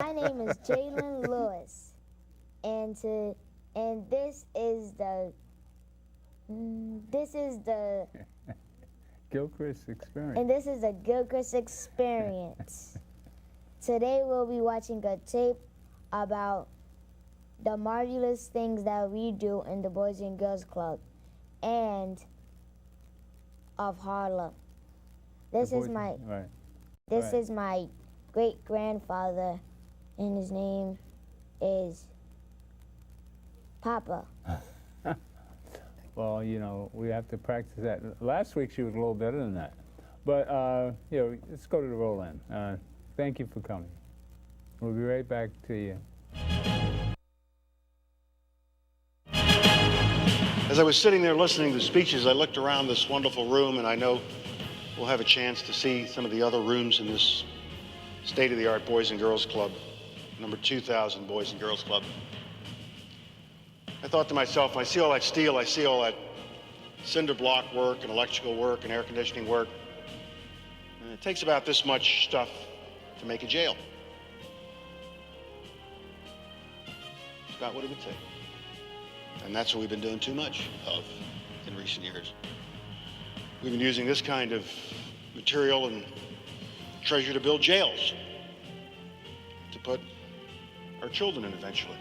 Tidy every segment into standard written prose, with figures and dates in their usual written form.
My name is Jalen Lewis, and this is the Gilchrist Experience. and this is the Gilchrist Experience. Today we'll be watching a tape about the marvelous things that we do in the Boys and Girls Club and of Harlem. This is my great grandfather, and his name is Papa. Well, you know, we have to practice that. Last week she was a little better than that. But, you know, let's go to the roll-in. Thank you for coming. We'll be right back to you. As I was sitting there listening to the speeches, I looked around this wonderful room, and I know we'll have a chance to see some of the other rooms in this state-of-the-art Boys and Girls Club, number 2000 Boys and Girls Club. I thought to myself, I see all that steel, I see all that cinder block work and electrical work and air conditioning work. And it takes about this much stuff to make a jail. It's about what it would take. And that's what we've been doing too much of in recent years. We've been using this kind of material and treasure to build jails to put our children in eventually.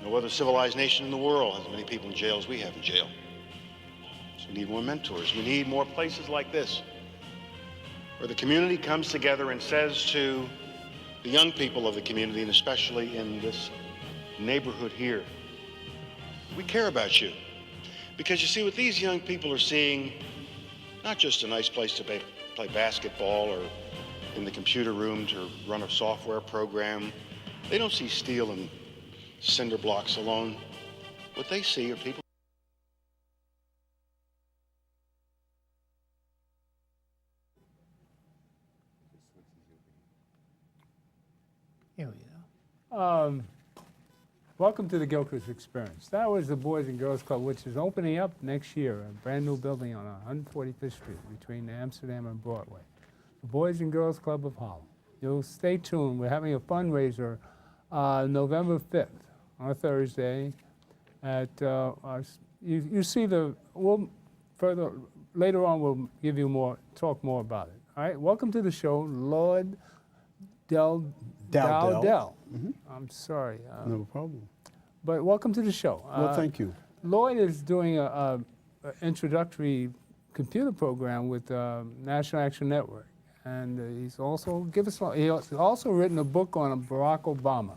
No other civilized nation in the world has as many people in jail as we have in jail. So we need more mentors. We need more places like this, where the community comes together and says to the young people of the community, and especially in this neighborhood here, we care about you. Because you see, what these young people are seeing, not just a nice place to play basketball or in the computer room to run a software program. They don't see steel and cinder blocks alone. What they see are people. Here we go. Welcome to the Gilchrist Experience. That was the Boys and Girls Club, which is opening up next year, a brand new building on 145th Street between Amsterdam and Broadway. The Boys and Girls Club of Harlem. You'll stay tuned. We're having a fundraiser November 5th on a Thursday at, you see later on we'll give you talk more about it. All right, welcome to the show, Lloyd Dowdell. Mm-hmm. I'm sorry. No problem. But welcome to the show. Well, thank you. Lloyd is doing an introductory computer program with National Action Network, and he's also written a book on Barack Obama.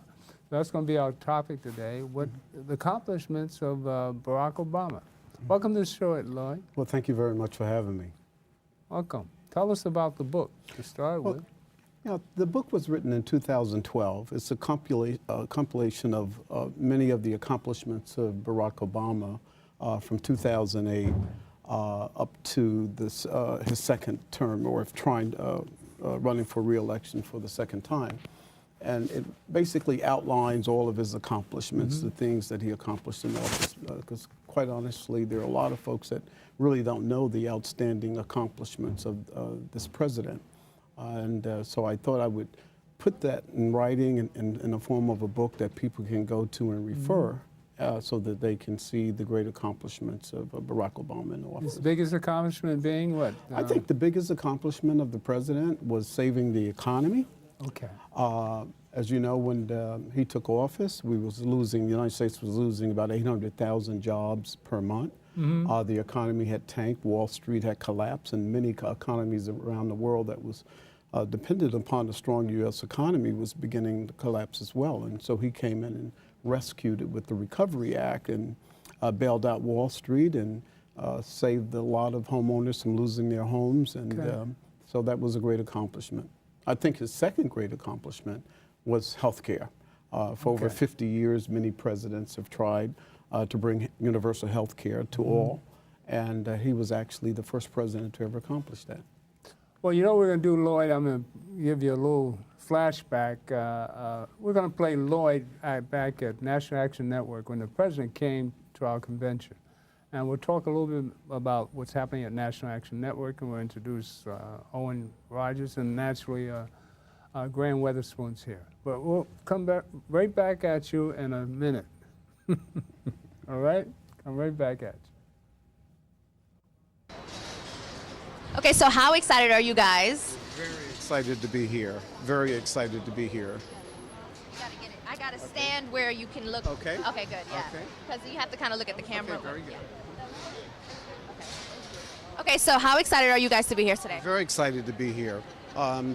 That's going to be our topic today, what the accomplishments of Barack Obama. Welcome to the show, Lloyd. Well, thank you very much for having me. Welcome. Tell us about the book to start with. You know, the book was written in 2012. It's a compilation of many of the accomplishments of Barack Obama from 2008 up to this, his second term, or running for re-election for the second time. And it basically outlines all of his accomplishments, the things that he accomplished in office. Because quite honestly, there are a lot of folks that really don't know the outstanding accomplishments of this president. So I thought I would put that in writing in the form of a book that people can go to and refer so that they can see the great accomplishments of Barack Obama in office. His biggest accomplishment being what? I think the biggest accomplishment of the president was saving the economy. Okay. As you know, when he took office, the United States was losing about 800,000 jobs per month. The economy had tanked, Wall Street had collapsed, and many economies around the world that was dependent upon a strong U.S. economy was beginning to collapse as well. And so he came in and rescued it with the Recovery Act and bailed out Wall Street and saved a lot of homeowners from losing their homes. And so that was a great accomplishment. I think his second great accomplishment was health care. For over 50 years, many presidents have tried to bring universal health care to all, and he was actually the first president to ever accomplish that. Well, you know what we're going to do, Lloyd? I'm going to give you a little flashback. We're going to play Lloyd back at National Action Network when the president came to our convention. And we'll talk a little bit about what's happening at National Action Network, and we'll introduce Owen Rogers and naturally Graham Weatherspoon's here. But we'll come back right back at you in a minute. All right? Come right back at you. Okay, so how excited are you guys? Very excited to be here. Very excited to be here. You gotta get it. I gotta stand where you can look. Okay. Okay, good. Yeah. Okay. Because you have to kind of look at the camera. Okay, very good. Okay, so how excited are you guys to be here today? Very excited to be here.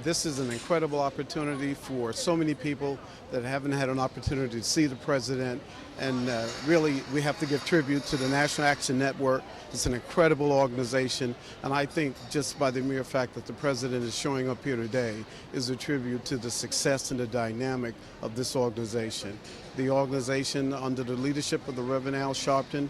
This is an incredible opportunity for so many people that haven't had an opportunity to see the president. And really, we have to give tribute to the National Action Network. It's an incredible organization. And I think just by the mere fact that the president is showing up here today is a tribute to the success and the dynamic of this organization. The organization, under the leadership of the Reverend Al Sharpton,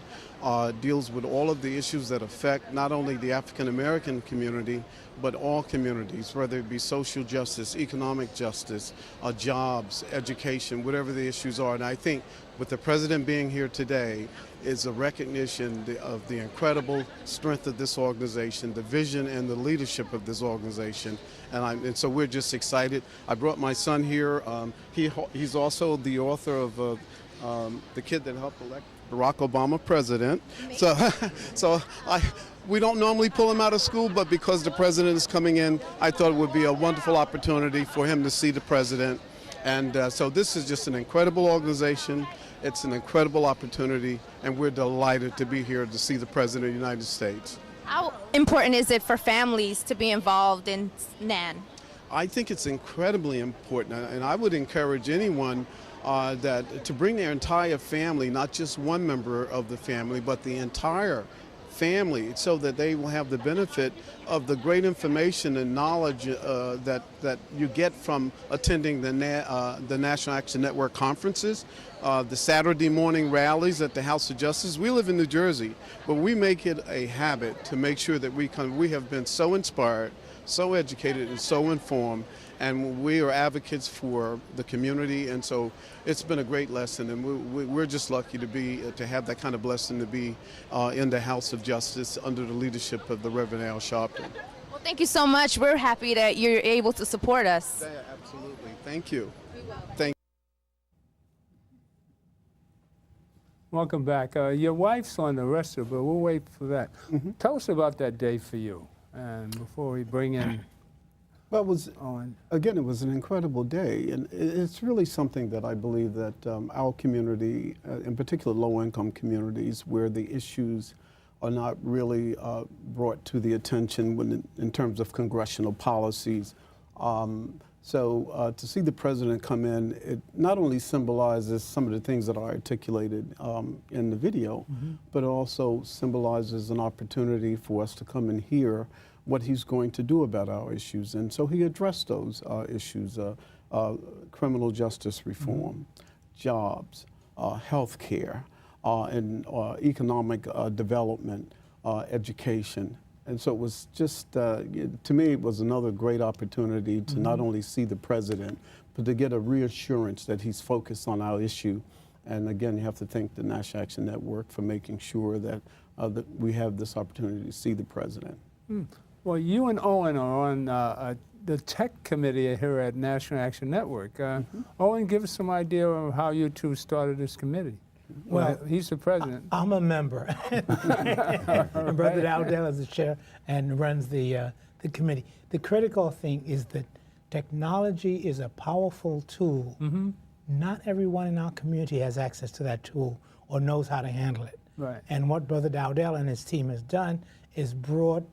deals with all of the issues that affect not only the African American community, but all communities, whether it be social justice, economic justice, jobs, education, whatever the issues are. And I think with the president being here today is a recognition of the incredible strength of this organization, the vision and the leadership of this organization. And so we're just excited. I brought my son here. He's also the author of The Kid That Helped Elect Barack Obama president. We don't normally pull him out of school, but because the president is coming in, I thought it would be a wonderful opportunity for him to see the president. And so this is just an incredible organization. It's an incredible opportunity, and we're delighted to be here to see the President of the United States. How important is it for families to be involved in NAN? I think it's incredibly important, and I would encourage anyone to bring their entire family, not just one member of the family, but the entire family, so that they will have the benefit of the great information and knowledge that you get from attending the National Action Network conferences, the Saturday morning rallies at the House of Justice. We live in New Jersey, but we make it a habit to make sure that we have been so inspired, so educated, and so informed, and we are advocates for the community, and so it's been a great lesson, and we're just lucky to have that kind of blessing to be in the House of Justice under the leadership of the Reverend Al Sharpton. Well, thank you so much. We're happy that you're able to support us. Yeah, absolutely. Thank you. Thank you. Welcome back. Your wife's on the rest of it, but we'll wait for that. Tell us about that day for you, and before we bring in Well, it was an incredible day, and it's really something that I believe that our community, in particular low-income communities, where the issues are not really brought to the attention in terms of congressional policies. So to see the president come in, it not only symbolizes some of the things that are articulated in the video, but it also symbolizes an opportunity for us to come and hear what he's going to do about our issues. And so he addressed those issues, criminal justice reform, jobs, health care, and economic development, education. And so it was just, to me, it was another great opportunity to not only see the president, but to get a reassurance that he's focused on our issue. And again, you have to thank the National Action Network for making sure that, that we have this opportunity to see the president. Well, you and Owen are on the tech committee here at National Action Network. Owen, give us some idea of how you two started this committee. Well, he's the president. I'm a member. And Brother Dowdell is the chair and runs the committee. The critical thing is that technology is a powerful tool. Not everyone in our community has access to that tool or knows how to handle it. Right. And what Brother Dowdell and his team has done is brought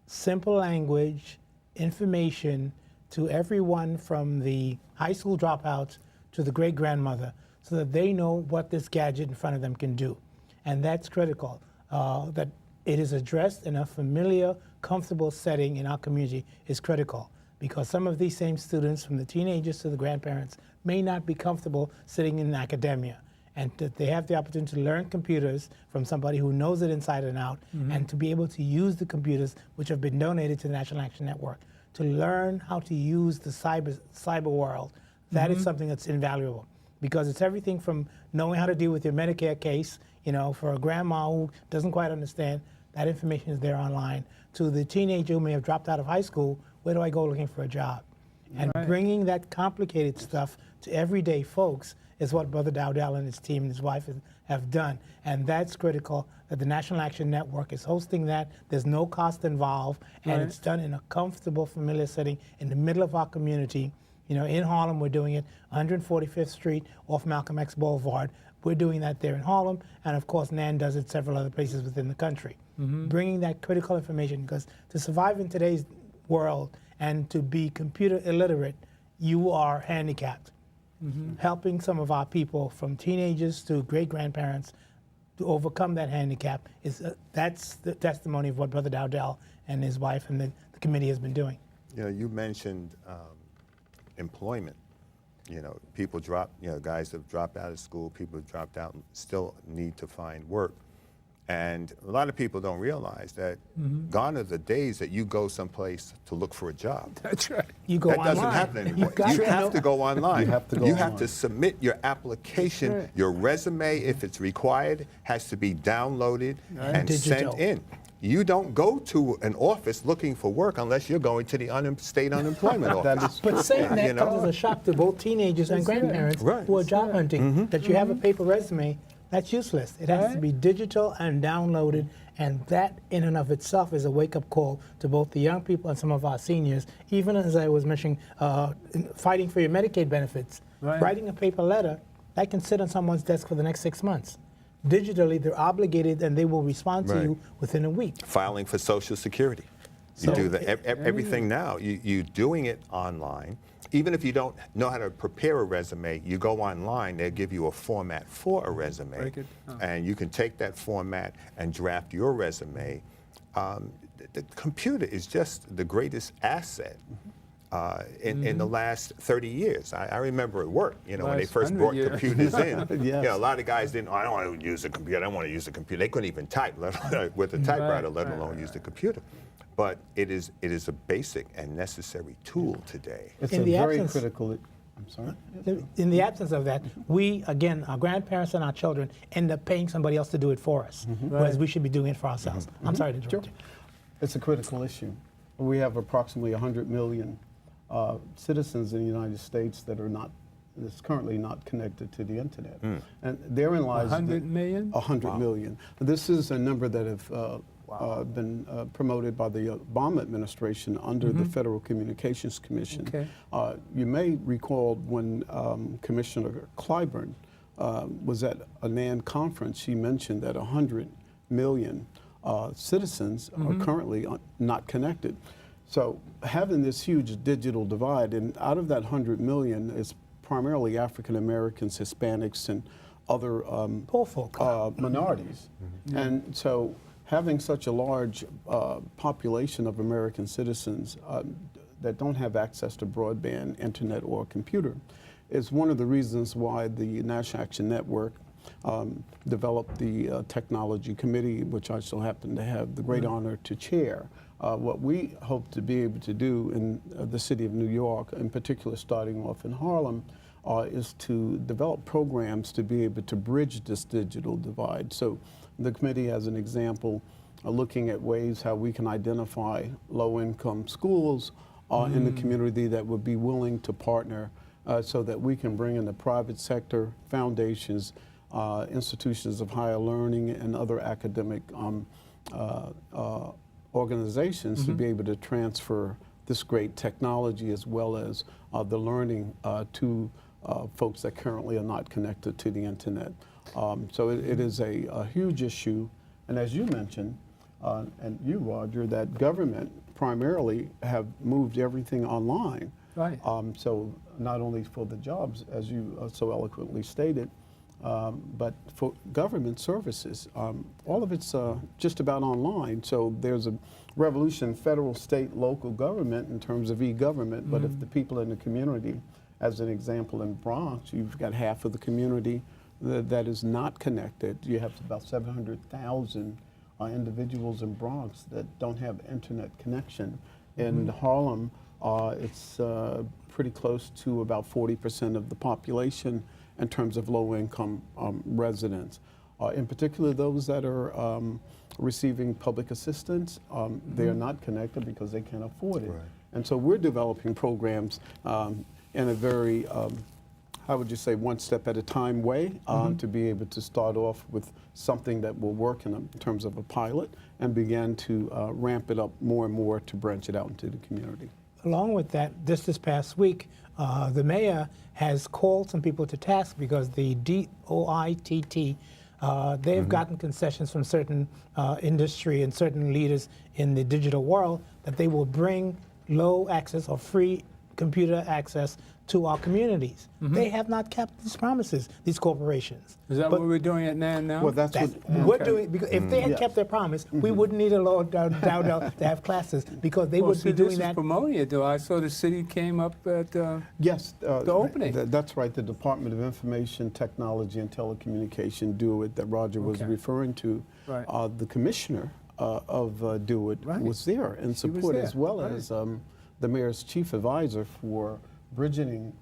simple language, information to everyone from the high school dropouts to the great-grandmother so that they know what this gadget in front of them can do. And that's critical, that it is addressed in a familiar, comfortable setting in our community is critical, because some of these same students, from the teenagers to the grandparents, may not be comfortable sitting in academia. And that they have the opportunity to learn computers from somebody who knows it inside and out, and to be able to use the computers which have been donated to the National Action Network, to learn how to use the cyber world. That is something that's invaluable, because it's everything from knowing how to deal with your Medicare case, you know, for a grandma who doesn't quite understand, that information is there online, to the teenager who may have dropped out of high school, where do I go looking for a job? And bringing that complicated stuff to everyday folks is what Brother Dowdell and his team and his wife have done. And that's critical that the National Action Network is hosting that. There's no cost involved, and it's done in a comfortable, familiar setting in the middle of our community. You know, in Harlem, we're doing it 145th Street off Malcolm X Boulevard. We're doing that there in Harlem, and of course, NAN does it several other places within the country. Bringing that critical information, because to survive in today's world and to be computer illiterate, you are handicapped. Helping some of our people, from teenagers to great-grandparents, to overcome that handicap, that's the testimony of what Brother Dowdell and his wife and the committee has been doing. You know, you mentioned employment. You know, people drop, you know, guys have dropped out of school, people have dropped out and still need to find work. And a lot of people don't realize that gone are the days that you go someplace to look for a job. That's right. You go That online. doesn't happen anymore. You've You got have to go online. You have to go You have online. to submit your application. Right. Your resume, if it's required, has to be downloaded and Digital. sent in. You don't go to an office looking for work unless you're going to the state unemployment office. But saying that You know? comes as a shock to both teenagers and grandparents Right. who are job hunting, that you have a paper resume. That's useless. It has to be digital and downloaded, and that in and of itself is a wake-up call to both the young people and some of our seniors. Even as I was mentioning, fighting for your Medicaid benefits, writing a paper letter, that can sit on someone's desk for the next 6 months. Digitally, they're obligated, and they will respond to you within a week. Filing for Social Security. You So do everything now. You're doing it online. Even if you don't know how to prepare a resume, you go online, they'll give you a format for a resume. And you can take that format and draft your resume. The computer is just the greatest asset in the last 30 years. I remember at work, you know, when they Last first 100 brought years. computers in. Yes. You know, a lot of guys didn't, I don't want to use a computer, I don't want to use a computer. They couldn't even type with a typewriter, let alone use the computer. But it is a basic and necessary tool today. It's In a the very absence- critical. I'm sorry. In the absence of that, we, again, our grandparents and our children end up paying somebody else to do it for us, whereas we should be doing it for ourselves. I'm sorry to interrupt you. It's a critical issue. We have approximately 100 million citizens in the United States that's currently not connected to the internet. And therein lies 100 million? 100 million. This is a number that have been promoted by the Obama administration under the Federal Communications Commission. You may recall when Commissioner Clyburn was at a NAN conference, she mentioned that 100 million citizens are currently not connected. So having this huge digital divide, and out of that 100 million is primarily African Americans, Hispanics, and other Poor folk. minorities. And so having such a large population of American citizens that don't have access to broadband, internet, or computer is one of the reasons why the National Action Network developed the Technology Committee, which I still happen to have the great honor to chair. What we hope to be able to do in the city of New York, in particular starting off in Harlem, is to develop programs to be able to bridge this digital divide. So the committee, as an example, looking at ways how we can identify low-income schools in the community that would be willing to partner so that we can bring in the private sector, foundations, institutions of higher learning, and other academic organizations to be able to transfer this great technology as well as the learning to folks that currently are not connected to the internet. So it is a huge issue. And as you mentioned, and you, Roger, that government primarily have moved everything online. Right. So not only for the jobs, as you so eloquently stated, but for government services. All of it's just about online. So there's a revolution, federal, state, local government in terms of e-government. But if the people in the community, as an example in Bronx, you've got half of the community that is not connected. You have about 700,000 individuals in Bronx that don't have internet connection. In Harlem, it's pretty close to about 40% of the population in terms of low-income residents. In particular, those that are receiving public assistance, they are not connected because they can't afford it. And so we're developing programs in a very, how would you say, one step at a time way to be able to start off with something that will work in terms of a pilot and begin to ramp it up more and more to branch it out into the community. Along with that, this past week, the mayor has called some people to task because the DOITT, they've gotten concessions from certain industry and certain leaders in the digital world that they will bring low access or free computer access to our communities. They have not kept these promises, these corporations. Is that what we're doing at NAN now? Well, that's what We're doing, because if they had kept their promise, we wouldn't need a law to have classes, because they would be doing this that. is promoting it, though. I saw the city came up at yes, the opening. That's right. The Department of Information Technology and Telecommunication, DOIT, that Roger was referring to. Right. The commissioner of DOIT was there in support, as well as the mayor's chief advisor for bridging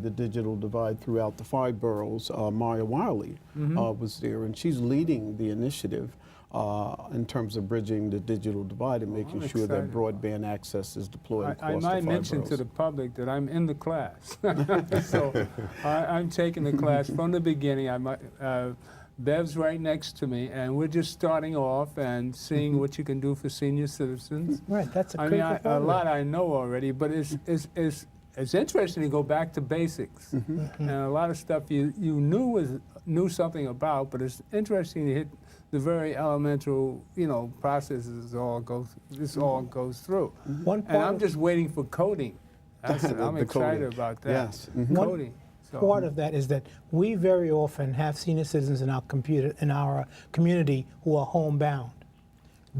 the digital divide throughout the 5 boroughs. Maya Wiley was there, and she's leading the initiative in terms of bridging the digital divide and making sure that broadband access is deployed across the 5 I might mention boroughs. to the public that I'm in the class. So I'm taking the class from the beginning. Bev's right next to me, and we're just starting off and seeing what you can do for senior citizens. Right, that's a I critical mean, part a of it. lot I know already, but it's interesting to go back to basics. And a lot of stuff you knew something about, but it's interesting to hit the very elemental, processes all goes through. One And part I'm of- just waiting for coding. I'm The excited coding. about that. Yes. Coding. So, Part of that is that we very often have senior citizens in our community who are homebound.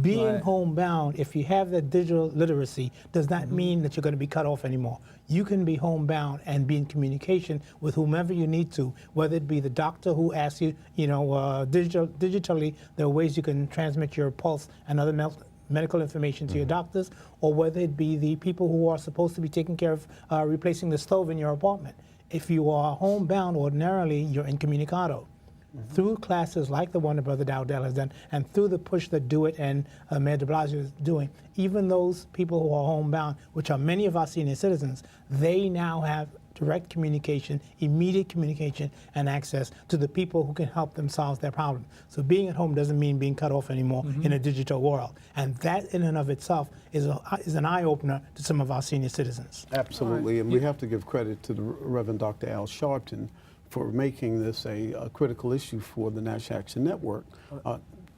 Being Right. homebound, if you have that digital literacy, does not mean that you're going to be cut off anymore. You can be homebound and be in communication with whomever you need to, whether it be the doctor who asks you, digitally, there are ways you can transmit your pulse and other medical information to your doctors, or whether it be the people who are supposed to be taking care of replacing the stove in your apartment. If you are homebound, ordinarily you're incommunicado. Through classes like the one that Brother Dowdell has done, and through the push that DOIT and Mayor de Blasio is doing, even those people who are homebound, which are many of our senior citizens, they now have direct communication, immediate communication, and access to the people who can help them solve their problem. So being at home doesn't mean being cut off anymore in a digital world. And that in and of itself is an eye-opener to some of our senior citizens. Absolutely, and we have to give credit to the Reverend Dr. Al Sharpton for making this a critical issue for the National Action Network.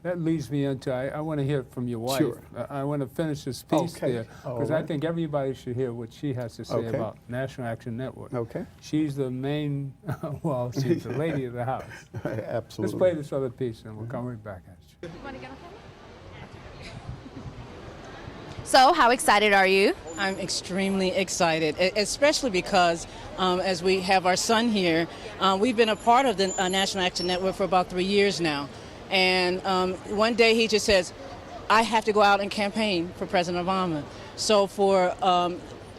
that leads me into, I want to hear from your wife. Sure. I want to finish this piece there, because I right. think everybody should hear what she has to say Okay. about National Action Network. Okay. She's the main, well, she's the lady of the house. Absolutely. Let's play this other piece, and we'll come right back at you. So, how excited are you? I'm extremely excited, especially because as we have our son here, we've been a part of the National Action Network for about 3 years now. And one day he just says, I have to go out and campaign for President Obama. So for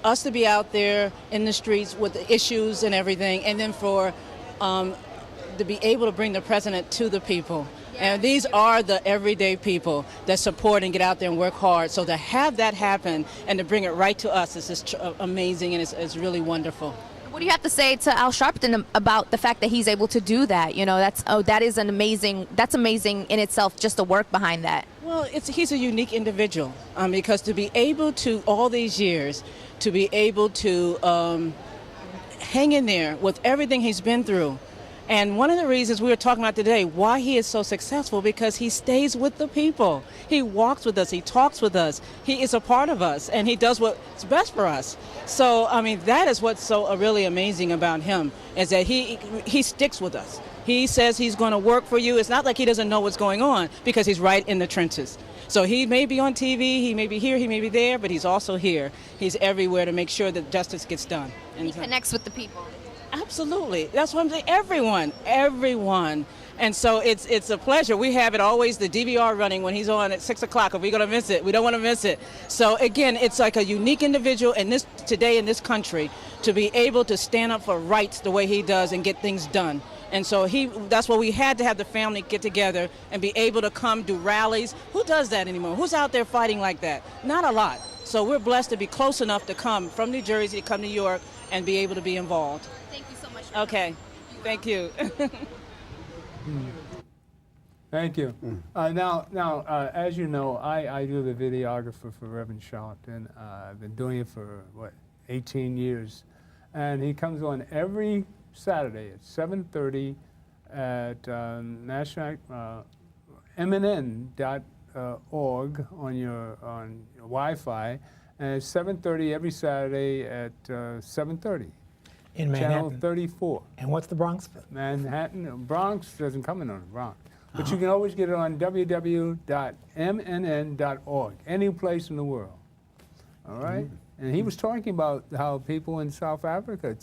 us to be out there in the streets with the issues and everything, and then for to be able to bring the president to the people. And these are the everyday people that support and get out there and work hard. So to have that happen and to bring it right to us is just amazing, and it's really wonderful. What do you have to say to Al Sharpton about the fact that he's able to do that? That's amazing in itself, just the work behind that. Well, he's a unique individual because to be able to, all these years, to be able to hang in there with everything he's been through. And one of the reasons we were talking about today, why he is so successful, because he stays with the people. He walks with us, he talks with us, he is a part of us, and he does what's best for us. So, I mean, that is what's so really amazing about him, is that he sticks with us. He says he's going to work for you. It's not like he doesn't know what's going on, because he's right in the trenches. So he may be on TV, he may be here, he may be there, but he's also here. He's everywhere to make sure that justice gets done. And He connects with the people. Absolutely. That's what I'm saying. Everyone. And so it's a pleasure. We have it always, the DVR running when he's on at 6 o'clock. Are we going to miss it? We don't want to miss it. So again, it's like a unique individual today in this country to be able to stand up for rights the way he does and get things done. And so that's why we had to have the family get together and be able to come do rallies. Who does that anymore? Who's out there fighting like that? Not a lot. So we're blessed to be close enough to come from New Jersey to come to New York and be able to be involved. Thank you so much. Okay, thank you. Thank you. Now, as you know, I do the videographer for Reverend Sharpton. I've been doing it for, 18 years. And he comes on every Saturday at 7:30 at mnn.org on your Wi-Fi, and it's 7:30 every Saturday at 7:30. In Manhattan. Channel 34. And what's the Bronx? Manhattan. Bronx doesn't come in on the Bronx. But you can always get it on www.mnn.org, any place in the world. All right? And he was talking about how people in South Africa had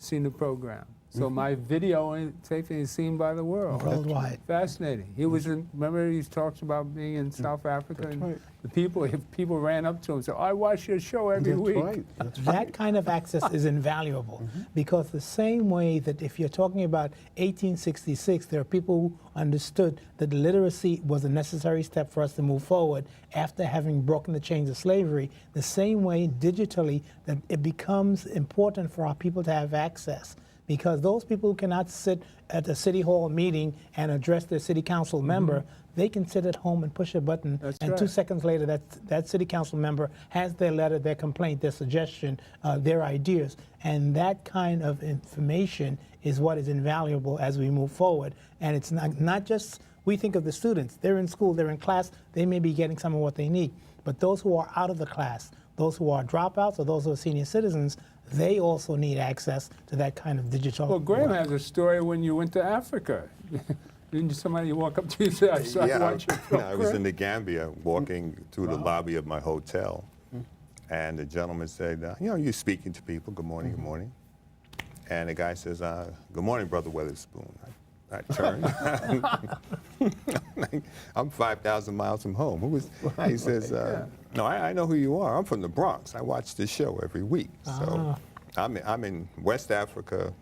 seen the program. So my video taping is seen by the world. Worldwide. Fascinating. He was in, remember he talks about being in South Africa, and right. the people ran up to him and said, I watch your show every That's week. right. That's That kind of access is invaluable because the same way that if you're talking about 1866, there are people who understood that literacy was a necessary step for us to move forward after having broken the chains of slavery, the same way digitally that it becomes important for our people to have access. Because those people who cannot sit at a city hall meeting and address their city council member, they can sit at home and push a button, and 2 seconds later that city council member has their letter, their complaint, their suggestion, their ideas. And that kind of information is what is invaluable as we move forward. And it's not just, we think of the students, they're in school, they're in class, they may be getting some of what they need. But those who are out of the class, those who are dropouts or those who are senior citizens, they also need access to that kind of digital. Well, Graham has a story when you went to Africa. Didn't somebody walk up to you and say, I saw you watch your program? I was in the Gambia walking through the lobby of my hotel, and the gentleman said, you're speaking to people, good morning, good morning. And the guy says, good morning, Brother Weatherspoon. I turned. I'm 5,000 miles from home. Who is? He says, no, I know who you are. I'm from the Bronx. I watch this show every week. So I'm in West Africa,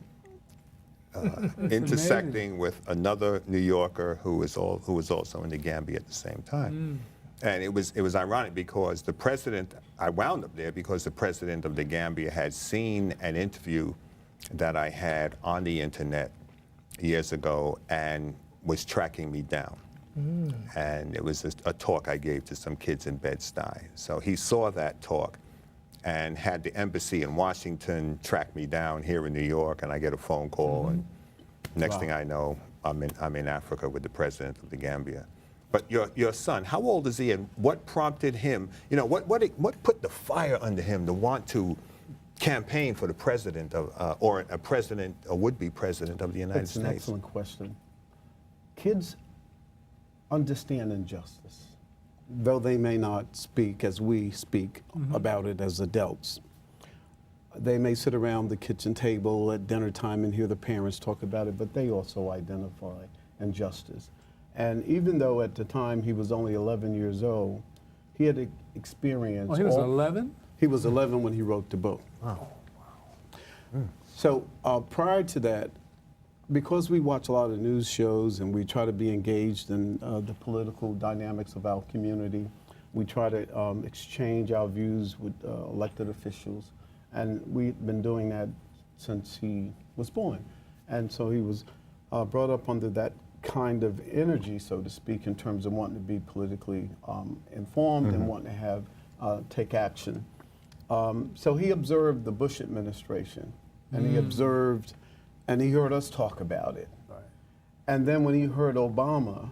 intersecting with another New Yorker who was also in the Gambia at the same time. And it was ironic because the president, I wound up there because the president of the Gambia had seen an interview that I had on the internet years ago and was tracking me down. And it was a talk I gave to some kids in Bed-Stuy. So he saw that talk and had the embassy in Washington track me down here in New York, and I get a phone call, and next thing I know, I'm in Africa with the president of the Gambia. But your son, how old is he, and what prompted him, what put the fire under him to want to campaign for the president of, or a would-be president of the United States? That's an excellent question. Kids understand injustice, though they may not speak as we speak about it as adults. They may sit around the kitchen table at dinner time and hear the parents talk about it, but they also identify injustice. And even though at the time he was only 11 years old, he had experienced. Well, he was 11? He was 11 when he wrote the book. Wow. So prior to that, because we watch a lot of news shows and we try to be engaged in the political dynamics of our community, we try to exchange our views with elected officials, and we've been doing that since he was born. And so he was brought up under that kind of energy, so to speak, in terms of wanting to be politically informed and wanting to have take action. So he observed the Bush administration, and he observed, and he heard us talk about it. Right. And then when he heard Obama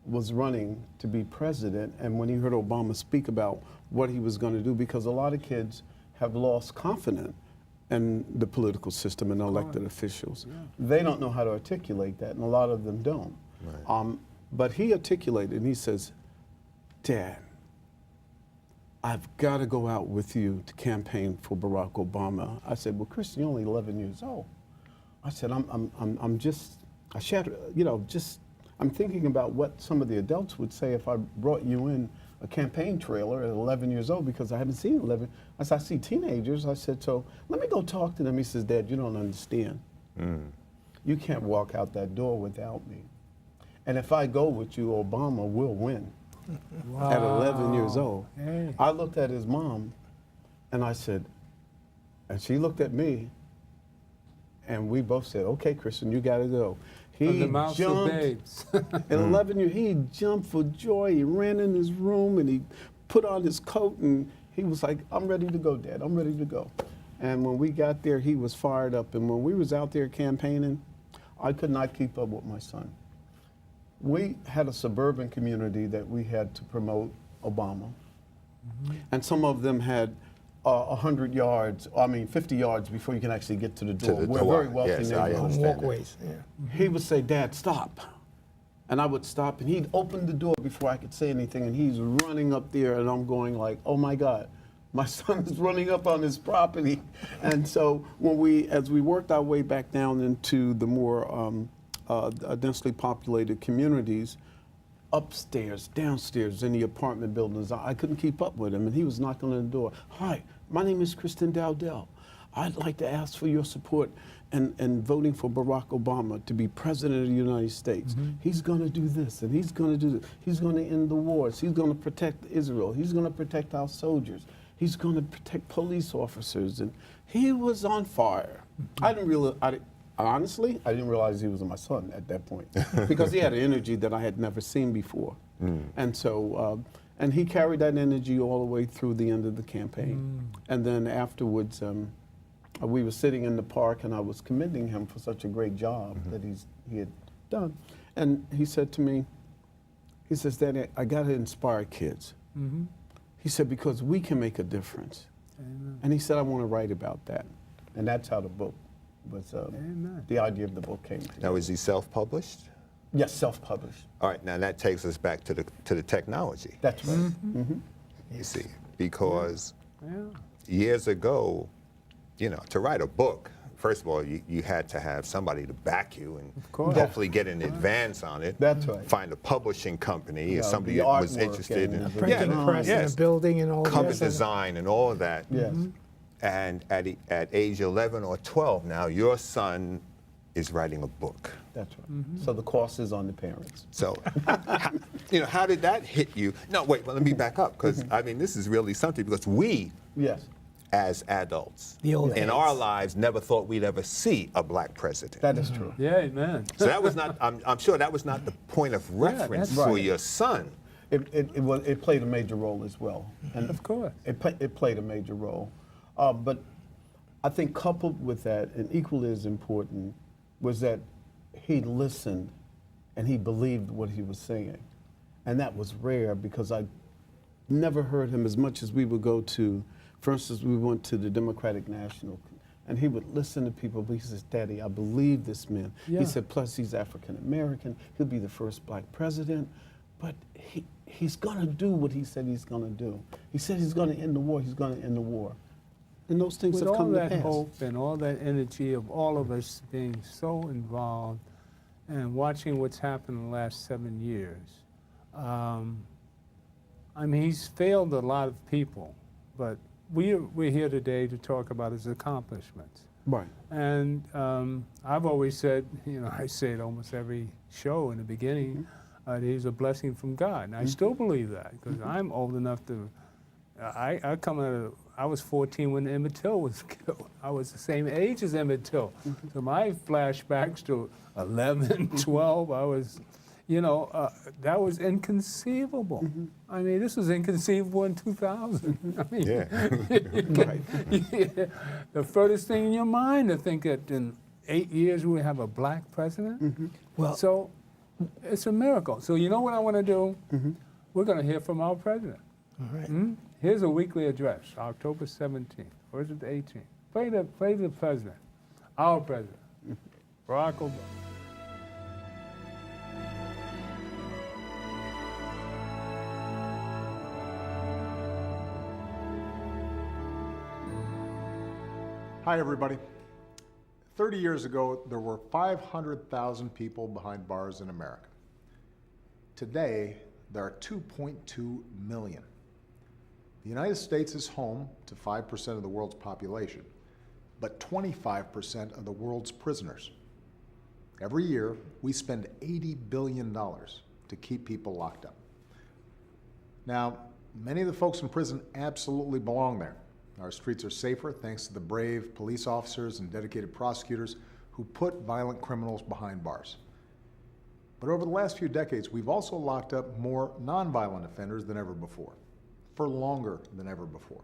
was running to be president, and when he heard Obama speak about what he was going to do, because a lot of kids have lost confidence in the political system and elected officials. Yeah. They don't know how to articulate that, and a lot of them don't. Right. But he articulated, and he says, Dad, I've got to go out with you to campaign for Barack Obama. I said, well, Chris, you're only 11 years old. I said, I'm thinking about what some of the adults would say if I brought you in a campaign trailer at 11 years old, because I hadn't seen 11. I said, I see teenagers. I said, so let me go talk to them. He says, Dad, you don't understand. You can't walk out that door without me. And if I go with you, Obama will win. at 11 years old. Hey. I looked at his mom, and I said, and she looked at me, and we both said, "Okay, Christian, you got to go." From the mouths of jumped babes. at 11 years. He jumped for joy. He ran in his room and he put on his coat and he was like, "I'm ready to go, Dad. I'm ready to go." And when we got there, he was fired up. And when we was out there campaigning, I could not keep up with my son. We had a suburban community that we had to promote Obama. And some of them had 100 yards, 50 yards before you can actually get to the door. the We're door. very wealthy Yes, I neighborhood. understand that. Walkways. Yeah. He would say, "Dad, stop." And I would stop, and he'd open the door before I could say anything, and he's running up there, and I'm going like, "Oh my God, my son is running up on his property." And so as we worked our way back down into the more densely populated communities, upstairs, downstairs, in the apartment buildings, I couldn't keep up with him, and he was knocking on the door. "Hi, my name is Kristen Dowdell. I'd like to ask for your support in voting for Barack Obama to be president of the United States. He's going to do this, and he's going to do this. He's going to end the wars. He's going to protect Israel. He's going to protect our soldiers. He's going to protect police officers." And he was on fire. Honestly, I didn't realize he was my son at that point because he had an energy that I had never seen before. And so, and he carried that energy all the way through the end of the campaign. And then afterwards, we were sitting in the park, and I was commending him for such a great job that he had done. And he said to me, he says, "Daddy, I got to inspire kids." He said, "Because we can make a difference." Amen. And he said, "I want to write about that." And that's how the book was, Amen. the idea of the book came to. Now, is he self-published? Yes, self-published. All right, now that takes us back to the technology. That's right. You see, because Yeah. years ago, to write a book, first of all, you had to have somebody to back you and course. hopefully get an advance on it. That's right. Find a publishing company or somebody the that was artwork interested and in the Printing press and yes. a building and all cover that. design and all of that. Yes. And at age 11 or 12 now, your son is writing a book. That's right. So the cost is on the parents. So, how did that hit you? No, wait, well, let me back up, because, this is really something, because we, Yes. as adults, The old in heads. our lives, never thought we'd ever see a black president. That is true. Yeah, amen. So that was not, I'm sure that was not the point of reference that's for right. your son. It played a major role as well. And Of course. it played a major role. But I think coupled with that, and equally as important, was that he listened and he believed what he was saying. And that was rare because I never heard him as much as we would go to, for instance, we went to the Democratic National, and he would listen to people, but he says, "Daddy, I believe this man." Yeah. He said, plus he's African American, he'll be the first black president, but he's gonna do what he said he's gonna do. He said he's gonna end the war, he's gonna end the war. And those things With have all come to that pass. hope and all that energy of all of us being so involved and watching what's happened in the last 7 years, he's failed a lot of people, but we're here today to talk about his accomplishments. Right. And I've always said, I say it almost every show in the beginning, that he's a blessing from God. And I still believe that, because I'm old enough to, I was 14 when Emmett Till was killed. I was the same age as Emmett Till. So my flashbacks to 11, 12, I was, that was inconceivable. This was inconceivable in 2000. The furthest thing in your mind to think that in 8 years we have a black president. Well, So it's a miracle. So you know what I want to do? We're going to hear from our president. all right. Here's a weekly address, October 17th, or is it the 18th? Play the president, our president, Barack Obama. Hi, everybody. 30 years ago, there were 500,000 people behind bars in America. Today, there are 2.2 million. The United States is home to 5% of the world's population, but 25% of the world's prisoners. Every year, we spend $80 billion to keep people locked up. Now, many of the folks in prison absolutely belong there. Our streets are safer thanks to the brave police officers and dedicated prosecutors who put violent criminals behind bars. But over the last few decades, we've also locked up more nonviolent offenders than ever before, for longer than ever before.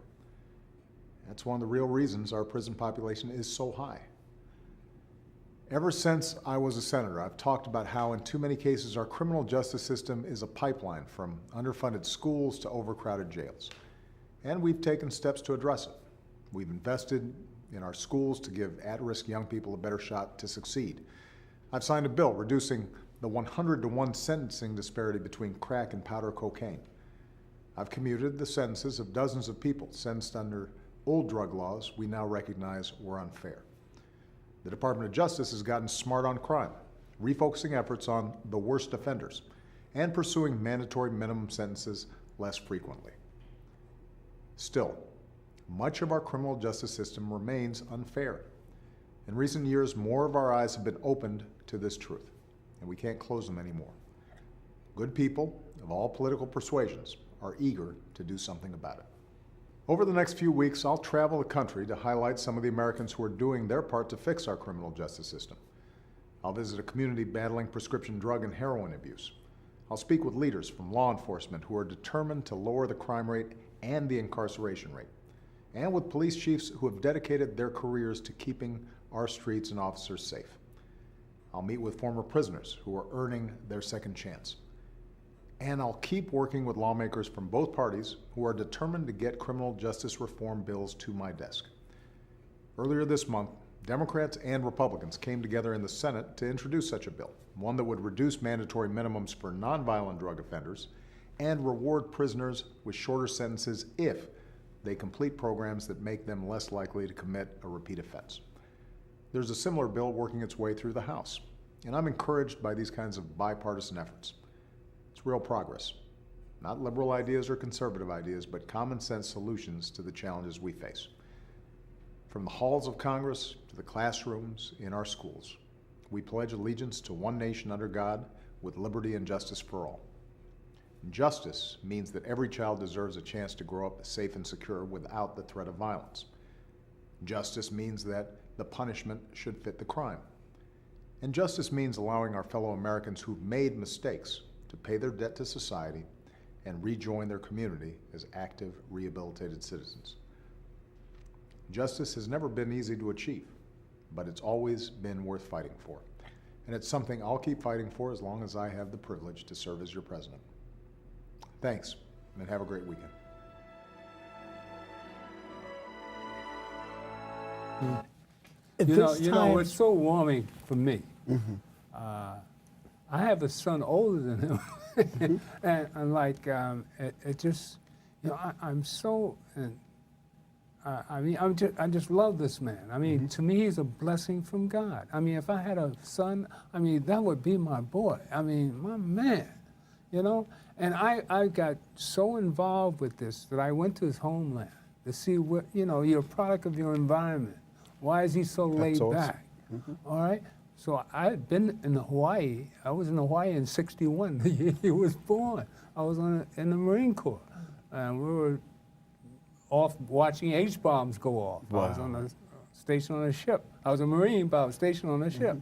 That's one of the real reasons our prison population is so high. Ever since I was a senator, I've talked about how in too many cases our criminal justice system is a pipeline from underfunded schools to overcrowded jails. And we've taken steps to address it. We've invested in our schools to give at-risk young people a better shot to succeed. I've signed a bill reducing the 100-to-1 sentencing disparity between crack and powder cocaine. I've commuted the sentences of dozens of people sentenced under old drug laws we now recognize were unfair. The Department of Justice has gotten smart on crime, refocusing efforts on the worst offenders and pursuing mandatory minimum sentences less frequently. Still, much of our criminal justice system remains unfair. In recent years, more of our eyes have been opened to this truth, and we can't close them anymore. Good people of all political persuasions are eager to do something about it. Over the next few weeks, I'll travel the country to highlight some of the Americans who are doing their part to fix our criminal justice system. I'll visit a community battling prescription drug and heroin abuse. I'll speak with leaders from law enforcement who are determined to lower the crime rate and the incarceration rate, and with police chiefs who have dedicated their careers to keeping our streets and officers safe. I'll meet with former prisoners who are earning their second chance. And I'll keep working with lawmakers from both parties who are determined to get criminal justice reform bills to my desk. Earlier this month, Democrats and Republicans came together in the Senate to introduce such a bill, one that would reduce mandatory minimums for nonviolent drug offenders and reward prisoners with shorter sentences if they complete programs that make them less likely to commit a repeat offense. There's a similar bill working its way through the House, and I'm encouraged by these kinds of bipartisan efforts. It's real progress. Not liberal ideas or conservative ideas, but common sense solutions to the challenges we face. From the halls of Congress to the classrooms in our schools, we pledge allegiance to one nation under God with liberty and justice for all. Justice means that every child deserves a chance to grow up safe and secure without the threat of violence. Justice means that the punishment should fit the crime. And justice means allowing our fellow Americans who've made mistakes to pay their debt to society and rejoin their community as active, rehabilitated citizens. Justice has never been easy to achieve, but it's always been worth fighting for. And it's something I'll keep fighting for as long as I have the privilege to serve as your president. Thanks, and have a great weekend. You know, it's so warming for me. Mm-hmm. I have a son older than him, and like, it just, you know, I'm so, I just love this man. I mean, to me, he's a blessing from God. I mean, if I had a son, I mean, that would be my boy. I mean, my man, you know? And I got so involved with this that I went to his homeland to see what, you know, you're a product of your environment. Why is he so laid back? All right? So I've been in Hawaii. I was in Hawaii in '61, the year he was born. I was in the Marine Corps. And we were off watching H-bombs go off. Wow. I was on a station on a ship. I was a Marine, but I was stationed on a ship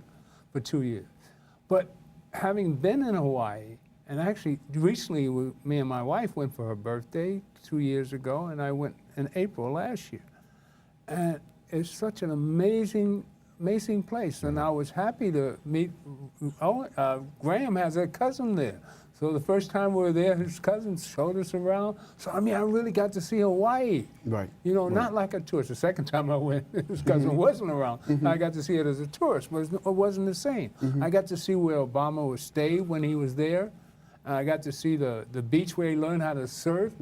for 2 years. But having been in Hawaii, and actually recently me and my wife went for her birthday 2 years ago, and I went in April last year. And it's such an amazing place, and I was happy to meet. Graham has a cousin there, so the first time we were there, his cousin showed us around. So I mean, I really got to see Hawaii. Right. You know, not like a tourist. The second time I went, his cousin wasn't around. I got to see it as a tourist, but it wasn't the same. I got to see where Obama would stay when he was there. I got to see the beach where he learned how to surf.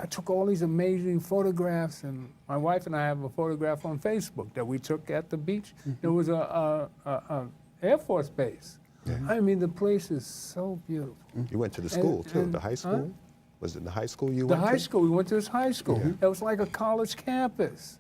I took all these amazing photographs, and my wife and I have a photograph on Facebook that we took at the beach. It was a Air Force base. I mean, the place is so beautiful. You went to the school, too, the high school? Was it the high school you went to? The high school, we went to this high school. It was like a college campus.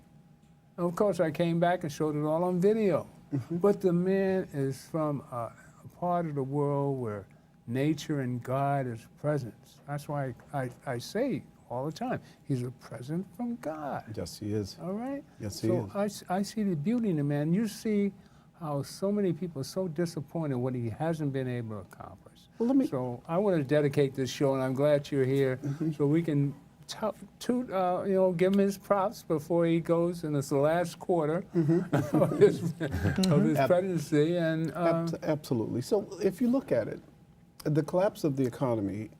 And of course, I came back and showed it all on video. But the man is from a part of the world where nature and God as presence. That's why I say all the time, he's a present from God. Yes, he is. All right? Yes, he so is. I see the beauty in the man. You see how so many people are so disappointed what he hasn't been able to accomplish. Well, So I want to dedicate this show, and I'm glad you're here, so we can give him his props before he goes, and it's the last quarter of his presidency. And absolutely. So if you look at it, the collapse of the economy,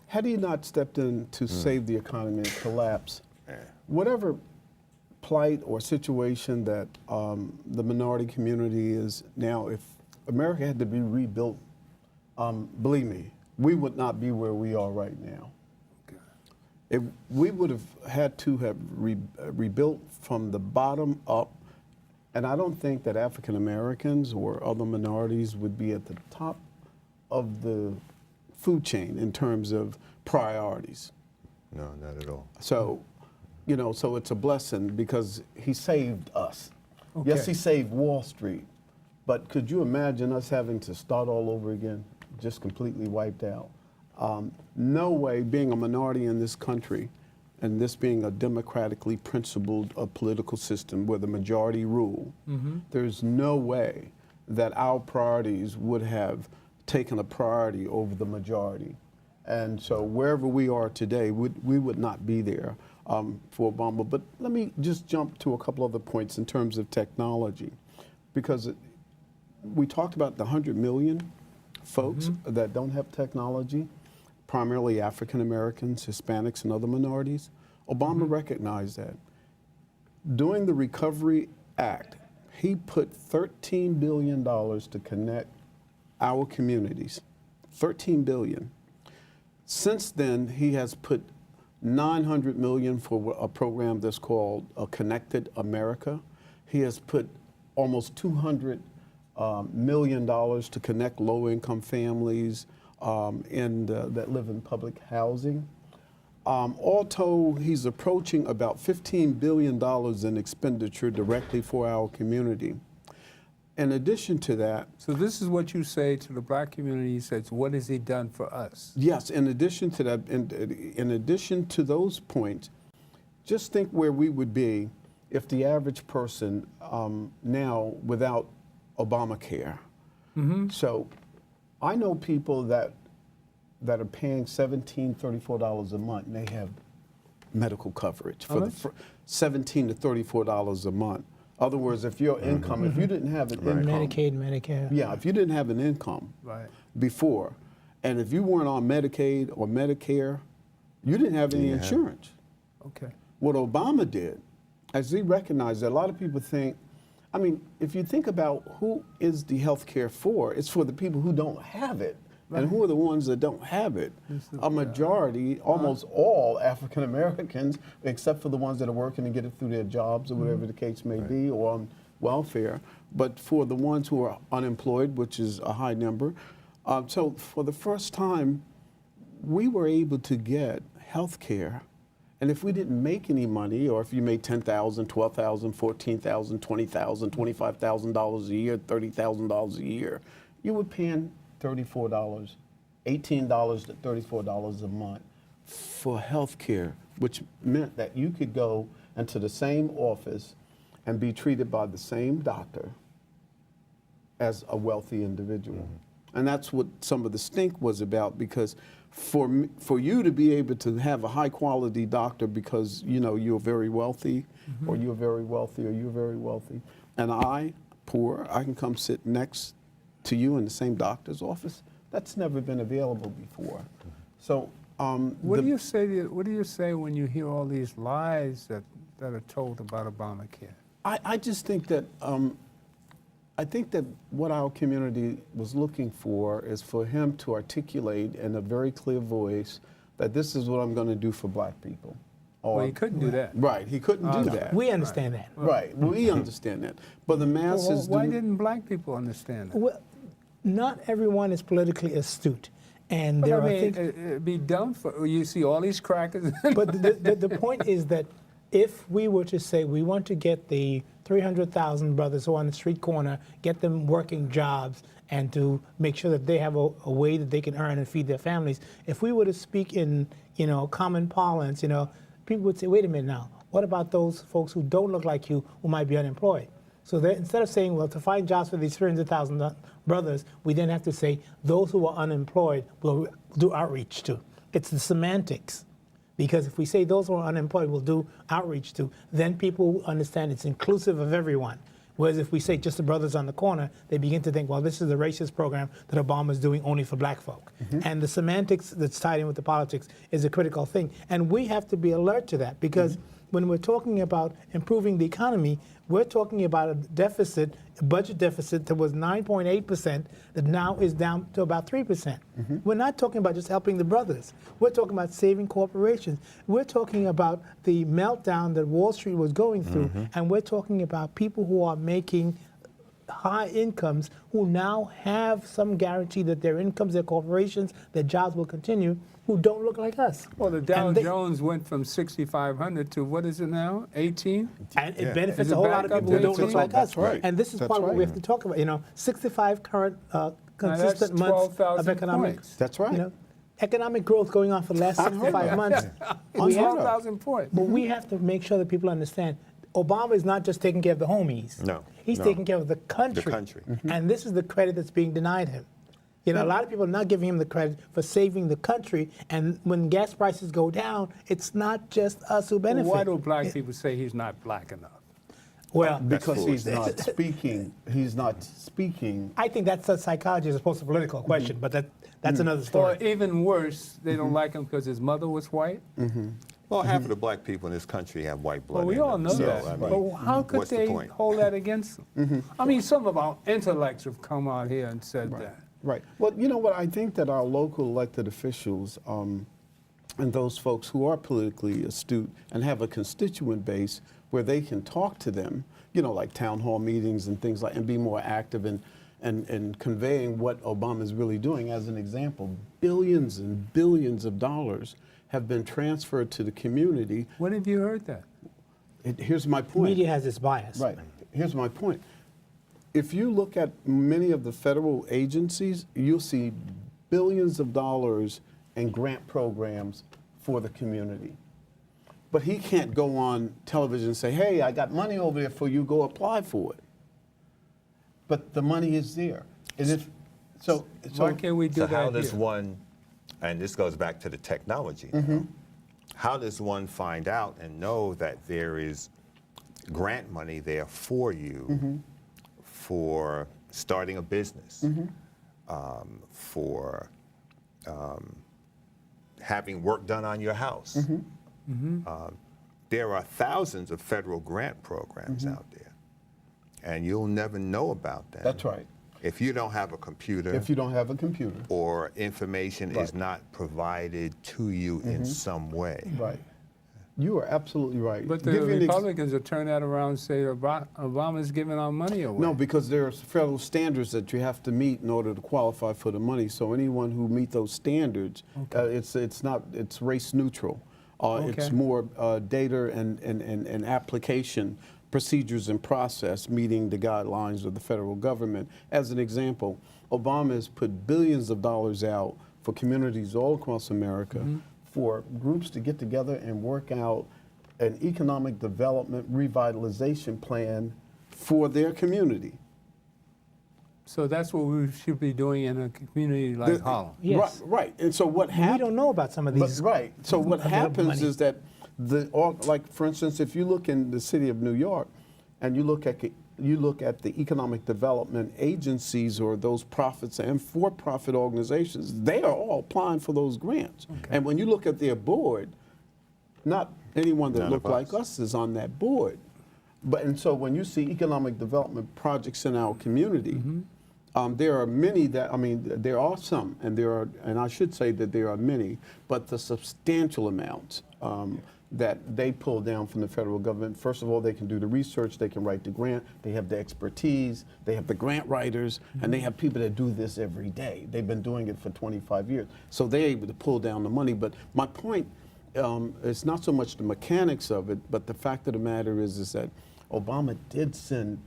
had he not stepped in to save the economy and collapse, whatever plight or situation that the minority community is now, if America had to be rebuilt, believe me, we would not be where we are right now. We would have had to have rebuilt from the bottom up, and I don't think that African Americans or other minorities would be at the top of the food chain in terms of priorities. No, not at all. So, so it's a blessing because he saved us. Okay. Yes, he saved Wall Street, but could you imagine us having to start all over again, just completely wiped out? No way, being a minority in this country, and this being a democratically principled political system where the majority rule, there's no way that our priorities would have taken a priority over the majority. And so wherever we are today, we would not be there for Obama. But let me just jump to a couple other points in terms of technology, because we talked about the 100 million folks that don't have technology, primarily African Americans, Hispanics, and other minorities. Obama recognized that. During the Recovery Act, he put $13 billion to connect our communities, $13 billion. Since then, he has put $900 million for a program that's called Connected America. He has put almost $200 million to connect low-income families that live in public housing. All told, he's approaching about $15 billion in expenditure directly for our community. In addition to that... So this is what you say to the black community. You say, what has he done for us? Yes, in addition to that, in addition to those points, just think where we would be if the average person now without Obamacare. So I know people that are paying $17, $34 a month, and they have medical coverage for $17 to $34 a month. In other words, if your income, if you didn't have an income, Medicaid, Medicare. Yeah, if you didn't have an income before, and if you weren't on Medicaid or Medicare, you didn't have any insurance. Okay. What Obama did, as he recognized that a lot of people think, I mean, if you think about who is the health care for, it's for the people who don't have it. And who are the ones that don't have it? A majority, almost all African Americans, except for the ones that are working to get it through their jobs or whatever the case may be, or on welfare. But for the ones who are unemployed, which is a high number, so for the first time, we were able to get health care. And if we didn't make any money, or if you made $10,000, $12,000, $14,000, $20,000, $25,000 a year, $30,000 a year, you were paying $34, $18 to $34 a month for health care, which meant that you could go into the same office and be treated by the same doctor as a wealthy individual. And that's what some of the stink was about, because for you to be able to have a high quality doctor because you're very wealthy, or you're very wealthy, or you're very wealthy, and I, poor, I can come sit next to you in the same doctor's office. That's never been available before. So, what do you say when you hear all these lies that are told about Obamacare? I just think that I think that what our community was looking for is for him to articulate in a very clear voice that this is what I'm going to do for black people. Well, he couldn't do that. Right, he couldn't do that. We understand that. Right, we understand that. But the masses why didn't black people understand that? Well, not everyone is politically astute. And there are things... It'd be dumb for... You see all these crackers... But the point is that if we were to say we want to get the 300,000 brothers who are on the street corner, get them working jobs, and to make sure that they have a way that they can earn and feed their families, if we were to speak in, common parlance, people would say, wait a minute now, what about those folks who don't look like you who might be unemployed? So that instead of saying, well, to find jobs for these 300,000 brothers, we then have to say those who are unemployed will do outreach to. It's the semantics. Because if we say those who are unemployed will do outreach to, then people understand it's inclusive of everyone. Whereas if we say just the brothers on the corner, they begin to think, well, this is the racist program that Obama's doing only for black folk. And the semantics that's tied in with the politics is a critical thing. And we have to be alert to that because when we're talking about improving the economy, we're talking about a deficit, a budget deficit that was 9.8% that now is down to about 3%. We're not talking about just helping the brothers. We're talking about saving corporations. We're talking about the meltdown that Wall Street was going through, and we're talking about people who are making high incomes who now have some guarantee that their incomes, their corporations, their jobs will continue, who don't look like us. Well, the Dow Jones went from 6,500 to what is it now, 18? And it benefits a whole lot of people who don't look like us. Right. And this is part of what we have to talk about. 65 current consistent months of economic. Points. That's right. Economic growth going on for the last 65 months. 12,000 points. But we have to make sure that people understand Obama is not just taking care of the homies. No. He's taking care of the country. The country. And this is the credit that's being denied him. A lot of people are not giving him the credit for saving the country. And when gas prices go down, it's not just us who benefit. Well, why do black people say he's not black enough? Well, because he's not speaking. He's not speaking. I think that's a psychology as opposed to a political question, but that's another story. Or even worse, they don't like him because his mother was white? Well, half of the black people in this country have white blood. Well, we all know so, that. I mean, but how could they hold that against them? I mean, some of our intellects have come out here and said that. Right. Well, you know what? I think that our local elected officials and those folks who are politically astute and have a constituent base where they can talk to them, like town hall meetings and things like, and be more active and conveying what Obama is really doing. As an example, billions and billions of dollars have been transferred to the community. When have you heard that? Here's my point. Media has its bias. Right. Here's my point. If you look at many of the federal agencies, you'll see billions of dollars in grant programs for the community. But he can't go on television and say, hey, I got money over there for you, go apply for it. But the money is there. So why can't we do that how does here? one, and this goes back to the technology, how does one find out and know that there is grant money there for you for starting a business, for having work done on your house? There are thousands of federal grant programs out there, and you'll never know about them. That's right. If you don't have a computer. If you don't have a computer. Or information is not provided to you in some way. Right. You are absolutely right. But the Republicans will turn that around and say Obama's giving our money away. No, because there are federal standards that you have to meet in order to qualify for the money. So anyone who meet those standards, it's race neutral. It's more data and application procedures and process meeting the guidelines of the federal government. As an example, Obama has put billions of dollars out for communities all across America for groups to get together and work out an economic development revitalization plan for their community. So that's what we should be doing in a community like Harlem. Yes. Right. And so what happens? We don't know about some of these. Right. So what happens is that like for instance, if you look in the city of New York, and you look at the economic development agencies or those profits and for-profit organizations, they are all applying for those grants. And when you look at their board, not anyone that looks like us is on that board. And so when you see economic development projects in our community, there are many there are some, and I should say that there are many, but the substantial amounts that they pull down from the federal government. First of all, they can do the research, they can write the grant, they have the expertise, they have the grant writers, and they have people that do this every day. They've been doing it for 25 years. So they're able to pull down the money. But my point it's not so much the mechanics of it, but the fact of the matter is that Obama did send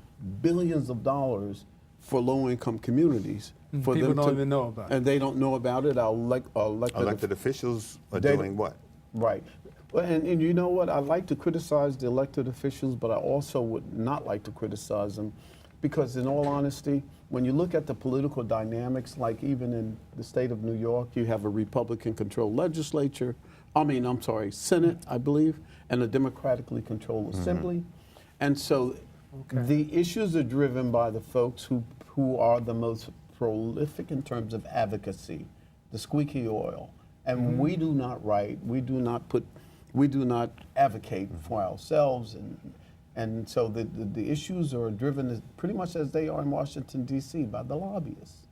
billions of dollars for low-income communities. For People them don't to, even know about it. And they don't know about it. Our Elected officials are They- doing what? Right. Well, and you know what? I like to criticize the elected officials, but I also would not like to criticize them because, in all honesty, when you look at the political dynamics, like even in the state of New York, you have a Republican-controlled legislature, Senate, I believe, and a democratically controlled assembly. And so the issues are driven by the folks who are the most prolific in terms of advocacy, the squeaky oil. And we do not write, we do not advocate for ourselves. And so the issues are driven pretty much as they are in Washington, D.C. by the lobbyists.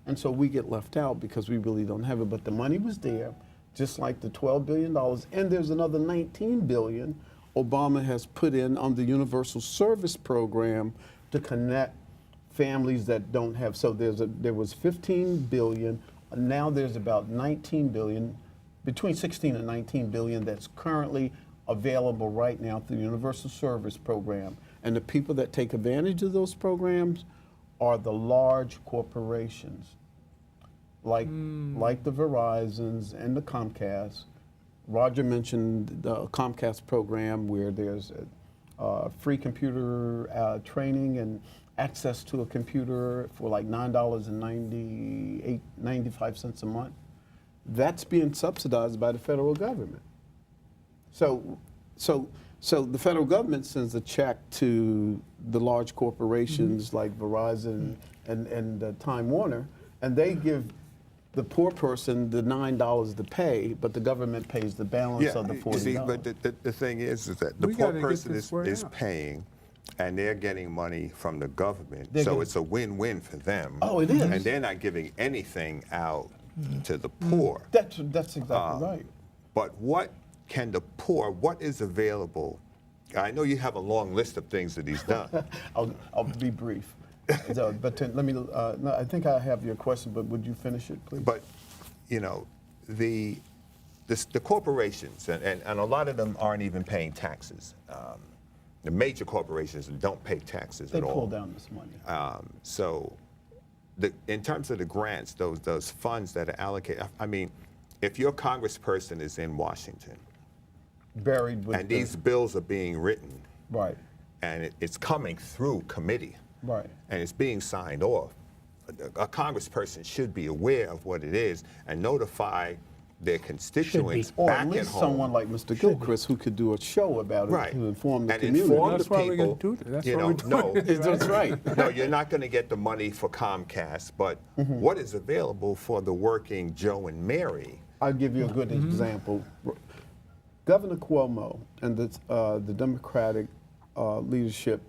And so we get left out because we really don't have it. But the money was there, just like the $12 billion. And there's another $19 billion Obama has put in on the Universal Service Program to connect families that don't have. So there was $15 billion. Now there's about $19 billion, between $16 and $19 billion that's currently available right now through the Universal Service Program. And the people that take advantage of those programs are the large corporations, like the Verizons and the Comcast. Roger mentioned the Comcast program where there's free computer training and access to a computer for like $9.95 a month. That's being subsidized by the federal government. So the federal government sends a check to the large corporations like Verizon and Time Warner, and they give the poor person the $9 to pay, but the government pays the balance of the $40. See, but the thing is that the poor person is paying, and they're getting money from the government, so it's a win-win for them. Oh, it is. And they're not giving anything out to the poor. That's exactly right. But what is available? I know you have a long list of things that he's done. I'll be brief. But let me, no, I think I have your question, but would you finish it, please? But, you know, the corporations, and a lot of them aren't even paying taxes. The major corporations don't pay taxes at all. They pull down this money. So in terms of the grants, those funds that are allocated, I mean, if your congressperson is in Washington, buried with and these bills are being written, right, and it's coming through committee, right, and it's being signed off, a congressperson should be aware of what it is and notify their constituents or back at least at home. Someone like Mr. Gilchrist who could do a show about it to inform the community. Inform That's the why we're people. gonna do that. That's You why know, we're doing no, it. That's right. no, you're not going to get the money for Comcast, but what is available for the working Joe and Mary? I'll give you a good example. Governor Cuomo and the Democratic leadership,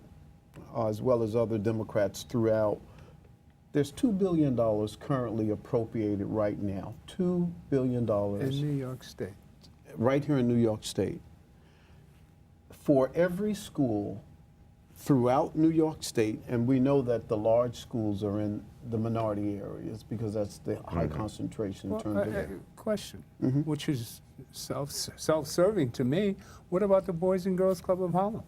as well as other Democrats throughout, there's $2 billion currently appropriated right now. $2 billion. In New York State. Right here in New York State. For every school throughout New York State, and we know that the large schools are in the minority areas because that's the high concentration in terms of Question, which is self-serving to me. What about the Boys and Girls Club of Harlem?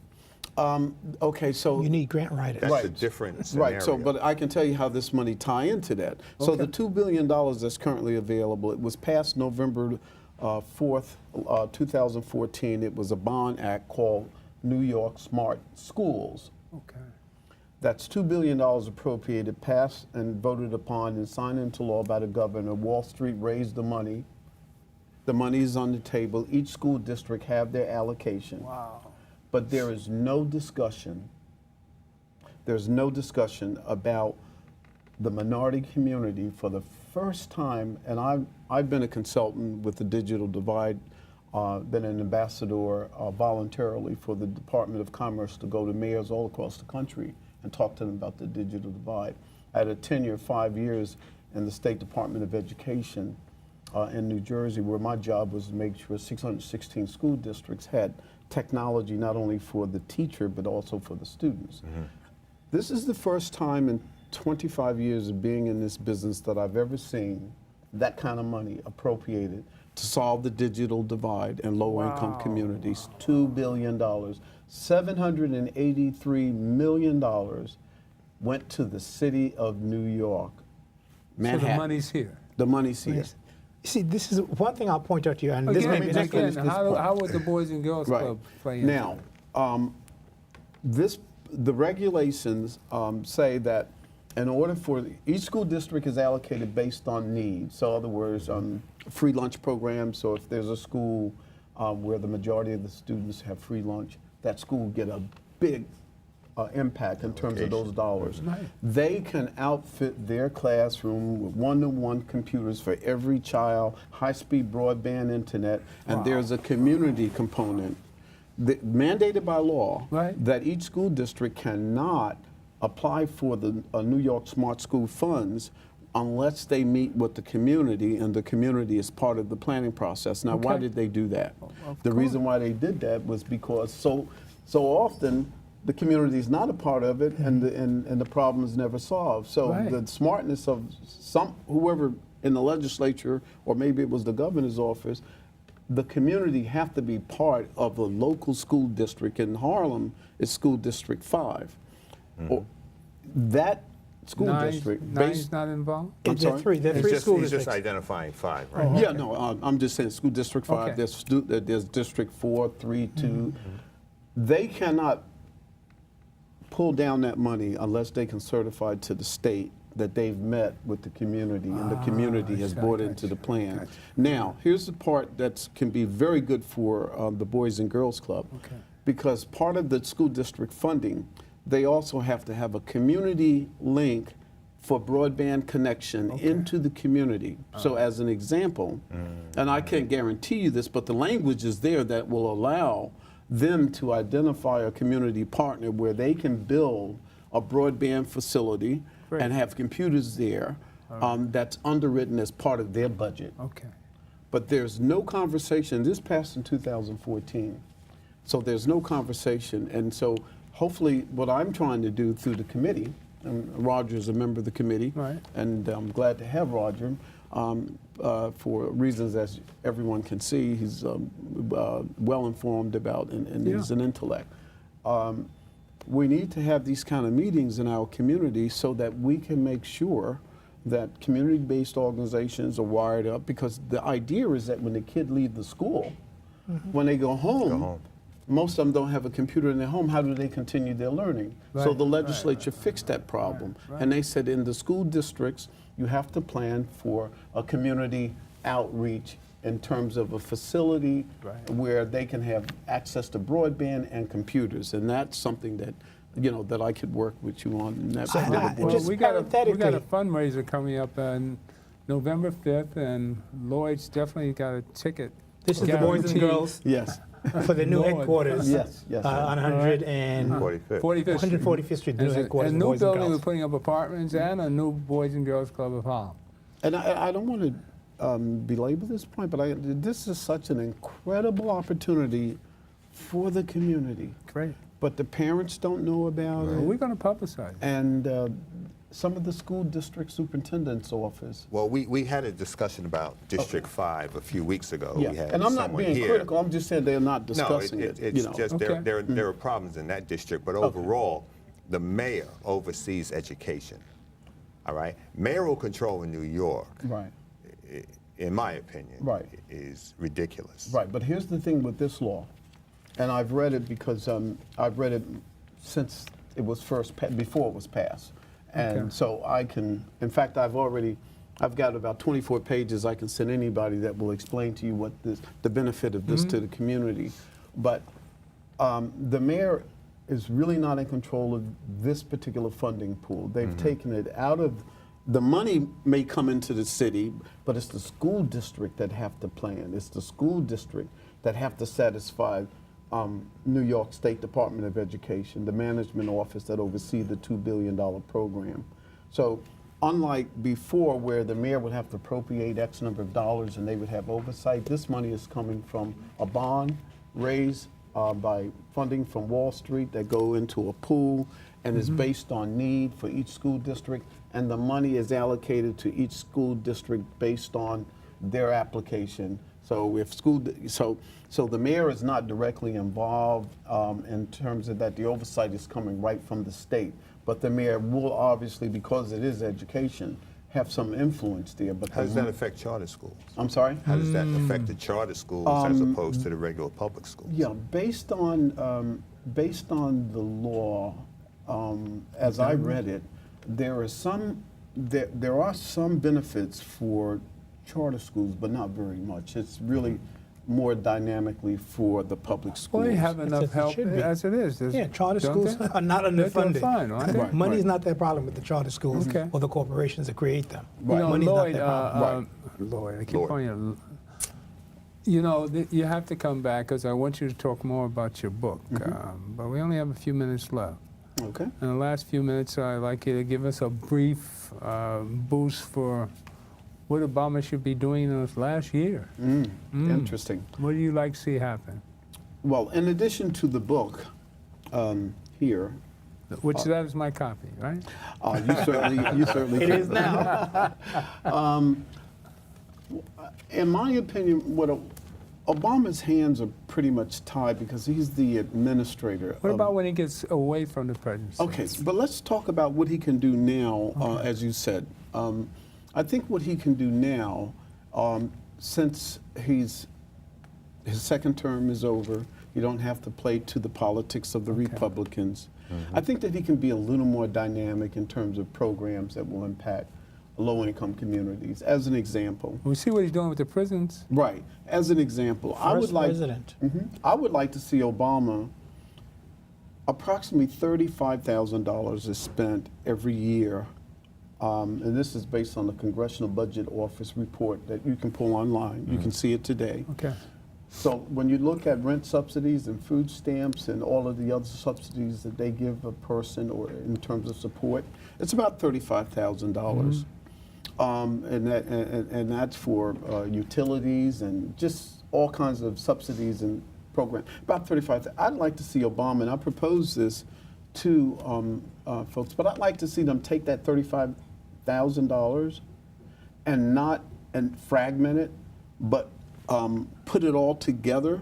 okay, so You need grant writers. That's Right. a different scenario. right. So, but I can tell you how this money tie into that. So the $2 billion that's currently available, it was passed November 4th, 2014. It was a bond act called New York Smart Schools. Okay. That's $2 billion appropriated, passed and voted upon and signed into law by the governor. Wall Street raised the money. The money is on the table. Each school district have their allocation. Wow. But there is no discussion. There's no discussion about the minority community for the first time. And I've been a consultant with the Digital Divide, been an ambassador voluntarily for the Department of Commerce to go to mayors all across the country and talk to them about the digital divide. I had a tenure, 5 years, in the State Department of Education in New Jersey, where my job was to make sure 616 school districts had technology not only for the teacher but also for the students. This is the first time in 25 years of being in this business that I've ever seen that kind of money appropriated to solve the digital divide in lower-income Wow. communities. $2 billion. $783 million went to the city of New York, Manhattan. So the money's here. The money's here. Yes. See, this is one thing I'll point out to you, and this may be Again, next one. finish this part. how would the Boys and Girls Right. Club play into Now, that? the regulations say that in order for each school district is allocated based on need. So, in other words, free lunch programs. So, if there's a school where the majority of the students have free lunch, that school will get a big impact in terms of those dollars. Right. They can outfit their classroom with one-to-one computers for every child, high-speed broadband internet, and there's a community component mandated by law that each school district cannot apply for the New York Smart School funds unless they meet with the community, and the community is part of the planning process. Now, why did they do that? The reason why they did that was because so often the community is not a part of it, and the problem is never solved. So the smartness of whoever in the legislature, or maybe it was the governor's office, the community have to be part of the local school district. In Harlem, it's School District 5. Or that school district. Nine's not involved? I'm sorry? There are three school He's districts. just identifying 5, right? Yeah, no, I'm just saying School District 5. Okay. There's District 4, 3, 2. They cannot pull down that money unless they can certify to the state that they've met with the community, and the community has bought into the plan. Now, here's the part that can be very good for the Boys and Girls Club. Because part of the school district funding, they also have to have a community link for broadband connection into the community. So as an example, and I can't guarantee you this, but the language is there that will allow them to identify a community partner where they can build a broadband facility and have computers there that's underwritten as part of their budget. But there's no conversation. This passed in 2014. So there's no conversation. And so hopefully what I'm trying to do through the committee, and Roger's a member of the committee, and I'm glad to have Roger, for reasons as everyone can see, he's well informed about, and he's an intellect. We need to have these kind of meetings in our community so that we can make sure that community-based organizations are wired up, because the idea is that when the kid leaves the school, when they go home, most of them don't have a computer in their home. How do they continue their learning? So the legislature fixed that problem. And they said in the school districts, you have to plan for a community outreach in terms of a facility where they can have access to broadband and computers. And that's something that, you know, that I could work with you on. And that Well, we got a fundraiser coming up on November 5th, and Lloyd's definitely got a ticket. This is the Boys and Girls? Yes. For the new headquarters. Yes. On 145th Street, the new headquarters. A new Boys and building, Girls. we're putting up apartments, and a new Boys and Girls Club of Harlem. And I don't want to belabor this point, but this is such an incredible opportunity for the community. Great. But the parents don't know about it. We're going to publicize it. And some of the school district superintendent's office. Well, we had a discussion about District 5 a few weeks ago. Yeah, We had and I'm not someone being here. critical. I'm just saying they're not discussing no, it. it's you know. just there are problems in that district, but overall, the mayor oversees education. All right, mayoral control in New York, in my opinion, is ridiculous. Right, but here's the thing with this law, and I've read it because I've read it since it was before it was passed. And so I can, in fact, I've got about 24 pages I can send anybody that will explain to you what the benefit of this to the community. But the mayor is really not in control of this particular funding pool. They've taken it out of, the money may come into the city, but it's the school district that have to plan. It's the school district that have to satisfy New York State Department of Education, the management office that oversees the $2 billion program. So unlike before where the mayor would have to appropriate X number of dollars and they would have oversight, this money is coming from a bond raised by funding from Wall Street that go into a pool and is based on need for each school district, and the money is allocated to each school district based on their application. So if so the mayor is not directly involved in terms of that. The oversight is coming right from the state, but the mayor will obviously, because it is education, have some influence there. But How does that affect charter schools? I'm sorry? How does that affect the charter schools as opposed to the regular public schools? Yeah, based on the law, as I read it, there are some benefits for charter schools, but not very much. It's really more dynamically for the public schools. Well, they have enough it help should be. as it is. Yeah, charter don't schools they? are not They're doing underfunded. fine, aren't they? Right. Money's not their problem with the charter schools Okay. or the corporations that create them. You know, Money's not Lloyd, their problem. Lloyd, I keep Lloyd. calling you. You know, you have to come back because I want you to talk more about your book. But we only have a few minutes left. Okay. In the last few minutes, I'd like you to give us a brief boost for what Obama should be doing in this last year. Interesting. What do you like to see happen? Well, in addition to the book here, Which that is my copy, right? you certainly It can. is now. In my opinion, Obama's hands are pretty much tied because he's the administrator. What about when he gets away from the presidency? Okay, but let's talk about what he can do now, as you said. I think what he can do now, since his second term is over, you don't have to play to the politics of the Republicans. I think that he can be a little more dynamic in terms of programs that will impact low-income communities. As an example, We see what he's doing with the prisons. right? As an example, I would First like president. I would like to see Obama. Approximately $35,000 is spent every year, and this is based on the Congressional Budget Office report that you can pull online. You can see it today. Okay. So when you look at rent subsidies and food stamps and all of the other subsidies that they give a person or in terms of support, it's about $35,000. And that's for utilities and just all kinds of subsidies and programs. About 35. I'd like to see Obama, and I propose this to folks, but I'd like to see them take that $35,000 and fragment it, but put it all together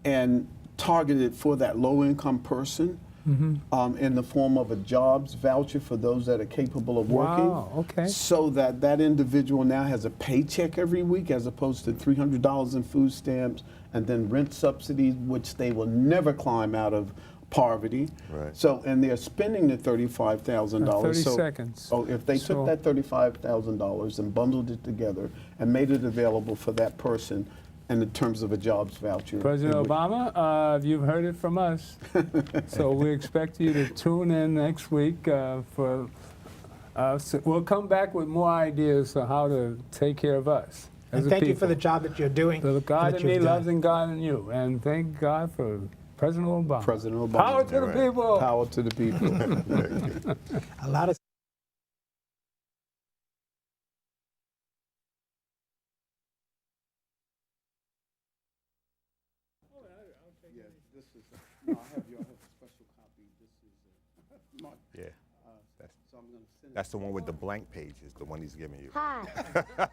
and target it for that low-income person. In the form of a jobs voucher for those that are capable of working. Wow, okay. So that that individual now has a paycheck every week as opposed to $300 in food stamps and then rent subsidies, which they will never climb out of poverty. Right. So, and they're spending the $35,000. 30 so, seconds. So if they So- took that $35,000 and bundled it together and made it available for that person in terms of a jobs voucher. President it would- Obama, you've heard it from us. So we expect you to tune in next week for. We'll come back with more ideas on how to take care of us. As And a thank you for the people. job that you're doing. The God and that in me you've done. loves and God in you. And thank God for President Obama. President Obama. Power to the Right. people. Power to the people. A lot of Yeah. That's the one with the blank pages, the one he's giving you. Hi.